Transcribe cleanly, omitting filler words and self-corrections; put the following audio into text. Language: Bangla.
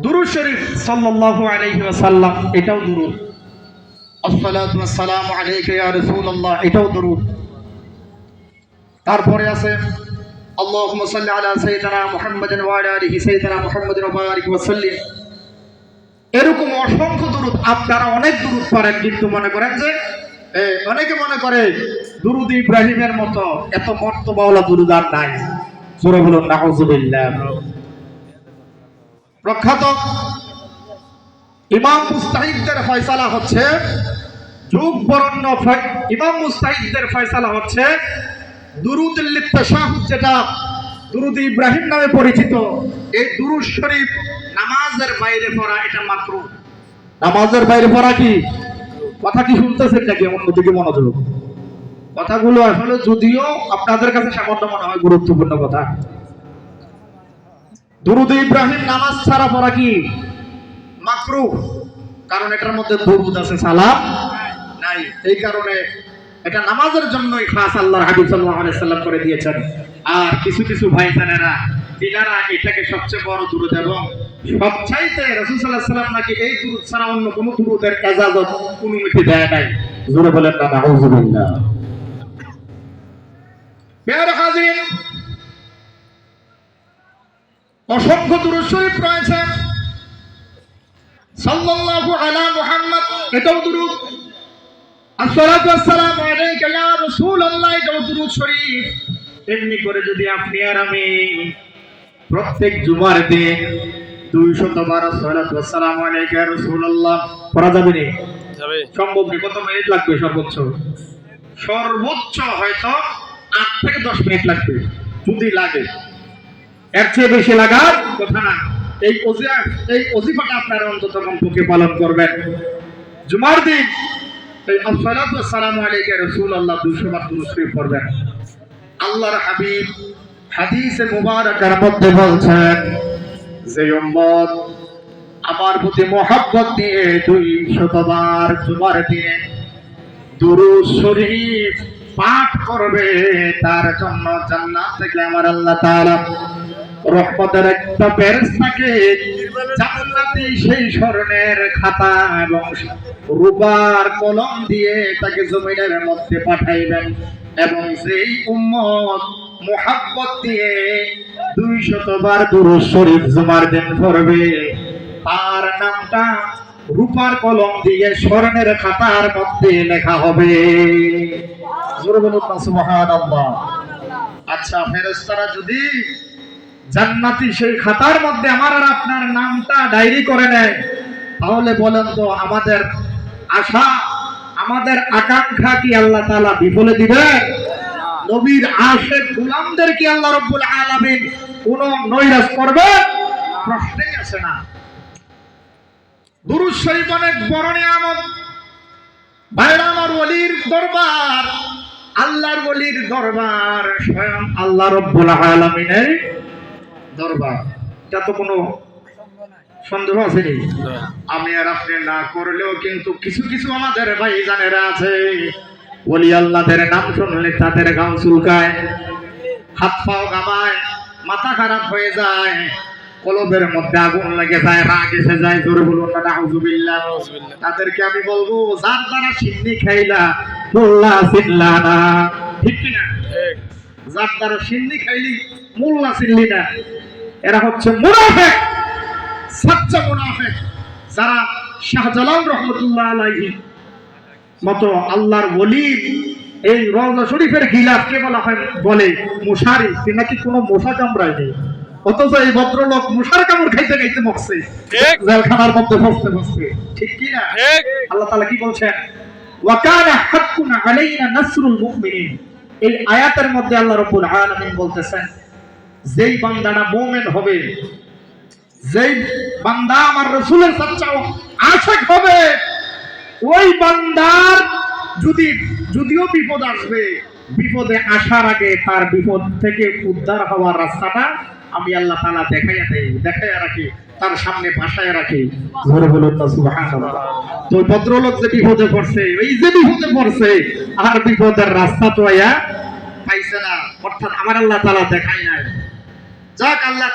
দুরূদ শরীফ সাল্লাল্লাহু আলাইহি ওয়াসাল্লাম, এটাও দুরূদ। আসসালাতু ওয়াসসালামু আলাইকা ইয়া রাসূলুল্লাহ, এটাও দুরূদ। তারপরে আছে আল্লাহুম্মা সাল্লি আলা সাইয়্যিদিনা মুহাম্মাদিন ওয়া আলা আলিহি সাইয়্যিদিনা মুহাম্মাদিন ওয়া বারিক ওয়া সাল্লিম। এরকম অসংখ্য দুরূদ। আপনারা অনেক দুরূদ পড়েন, কিন্তু মনে করেন যে অনেকে মনে করে দুরূদ ইব্রাহিমের মতো এত মর্তবাওয়ালা দুরূদ আর নাই। সূরা বলুন নাউযুবিল্লাহ। প্রখ্যাত ইমাম মুস্তাহিদদের ফয়সালা হচ্ছে, যুগ বরণ্য ইমাম মুস্তাহিদদের ফয়সালা হচ্ছে দুরূদুল তাশাহুদ, যেটা দুরূদ ইব্রাহিম নামে পরিচিত, এই দুরূদ শরীফ নামাজের বাইরে পড়া এটা মাকরুহ। নামাজের বাইরে পড়া কি? কথা কি শুনতেছেন নাকি? অন্যদিকে মনোযোগ। কথাগুলো আসলে যদিও আপনাদের কাছে সামান্য মনে হয় গুরুত্বপূর্ণ কথা। দুরূদ ইব্রাহিম নামাজ ছাড়া পড়া কি? মাকরুহ। কারণ এটার মধ্যে দুরূদ আছে, সালাম নাই। এই কারণে এটা নামাজের জন্যই খাস আল্লাহর হাবিব সাল্লাল্লাহু আলাইহি সাল্লাম করে দিয়েছেন। আর কিছু কিছু ভাইজানেরা তিনারা এটাকে সবচেয়ে বড় দুরূদ, এবং সবচাইতে রাসূল সাল্লাল্লাহু আলাইহি সাল্লাম নাকি এই দুরূদ ছাড়া অন্য কোনো দুরূদের ইজাজত অনুমতি দেয় নাই। জোরে বলেন না নাউযুবিল্লাহ। প্রিয় হাজির, অসংখ্য দুরূদ শরীফ রয়েছে। সাল্লাল্লাহু আলা মুহাম্মদ, এটাও দুরূদ। আসসালাতু ওয়াসসালামু আলাইকা ইয়া রাসূলুল্লাহ, এটাও দুরূদ শরীফ। এমনি করে যদি আপনি আর আমি প্রত্যেক জুমার দিন 200 বার আসসালাতু ওয়াসসালামু আলাইকা ইয়া রাসূলুল্লাহ পড়া যাবে না? যাবে। সম্ভব না। কত মিনিট লাগবে? সর্বোচ্চ হয়তো 8 থেকে 10 মিনিট লাগবে, যদি লাগে। এর চেয়ে বেশি লাগার কথা না। এই ওজিফাটা আপনারা অন্তত কমপক্ষে পালন করবেন। জুমার দিন এই আসসালাতু ওয়াসসালামু আলাইকা ইয়া রাসূলুল্লাহ 200 বার দুরূদ শরীফ পড়বেন। আল্লাহর হাবিব হাদিসে মুবারাকার মধ্যে বলছেন যে উম্মত আমার প্রতি মহব্বত নিয়ে 200 বার জুমার দিনে দুরূদ শরীফ পাঠ করবে, তার জন্য জান্নাত থেকে আমার আল্লাহ তাআলা রহমতের একটা ফেরেশতাকে জান্নাতি সেই স্বর্ণের খাতা এবং রূপার কলম দিয়ে তাকে জমিনের মধ্যে পাঠাইবেন। এবং সেই উম্মত মুহাব্বত দিয়ে 200 বার দুরূদ শরীফ জুমার দিন পড়বে, তার নামটা রূপার কলম দিয়ে স্বর্ণের খাতার মধ্যে লেখা হবে। জোরে বলুন না সুবহানাল্লাহ। আচ্ছা, ফেরেশতারা যদি জান্নাতি সেই খাতার মধ্যে আমার আর আপনার নামটা ডায়েরি করে নেয়, তাহলে বলেন তো আমাদের আশা, আমাদের আকাঙ্ক্ষা কি আল্লাহ তাআলা বিফলে দিবেন? নবীর আশিক গোলামদের কি আল্লাহ রাব্বুল আলামিন কোন নৈরাশ করবে? প্রশ্নই আসে না। দুরূদ শরীফ অনেক বড় নিয়ামত। ভাইরা আমার, ওলির দরবার, আল্লাহর ওলির দরবার স্বয়ং আল্লাহ রাব্বুল আলামিনের দরবার। এটা তো কোনো সন্দেহ আছে নি? আমি আর আপনি না করলেও কিন্তু কিছু কিছু আমাদের ভাইজানেরা আছে, ওলি আল্লাহদের নাম শুনলে তাদের গাও চুলকায়, হাত পাও ঘামায়, মাথা খারাপ হয়ে যায়, কলবের মধ্যে আগুন লেগে যায়, রাগ এসে যায়। জোরে বলুন না নাউযুবিল্লাহ। তাদেরকে আমি বলবো, যার দ্বারা সিন্নি খাইলা মোল্লা চিনলা না, ঠিক কিনা? যার দ্বারা সিন্নি খাইলি মোল্লা চিনলি না, এরা হচ্ছে মুনাফিক, সাচ্চা মুনাফিক। যারা শাহজালাল রাহমাতুল্লাহ আলাইহি মতো আল্লাহর ওলি, এই রওজা শরীফের গিলাফকে বলা হয়, বলে মশারি, নাকি কোনো মশা কামড়ায়নি, অথচ এই ভদ্রলোক মশার কামড় খাইতে খাইতে মরছে জেলখানার মধ্যে বসতে বসতে, ঠিক কি না? আল্লাহ তাআলা কি বলছেন? ওয়া কানা হাক্কুন আলাইনা নাসরুল মুমিনিন। এই আয়াতের মধ্যে আল্লাহ রাব্বুল আলামিন বলতেছেন, যেই বান্দাটা মুমিন হবে, যেই বান্দা আমার রাসূলের সচ্চা আশিক হবে, ওই বান্দার যদিও বিপদ আসবে, বিপদে আসার আগে তার বিপদ থেকে উদ্ধার হওয়ার রাস্তাটা আমি আল্লাহ তাআলা দেখাইয়া রাখি, তার সামনে ভাষায় রাখি। জোরে বলুন না সুবহানাল্লাহ। তো ভদ্রলোক যে বিপদে পড়ছে, এই যে বিপদে পড়ছে, আর বিপদের রাস্তা তো পাইছে না, অর্থাৎ আমার আল্লাহ তাআলা দেখাই নাই। যাক, আল্লাহ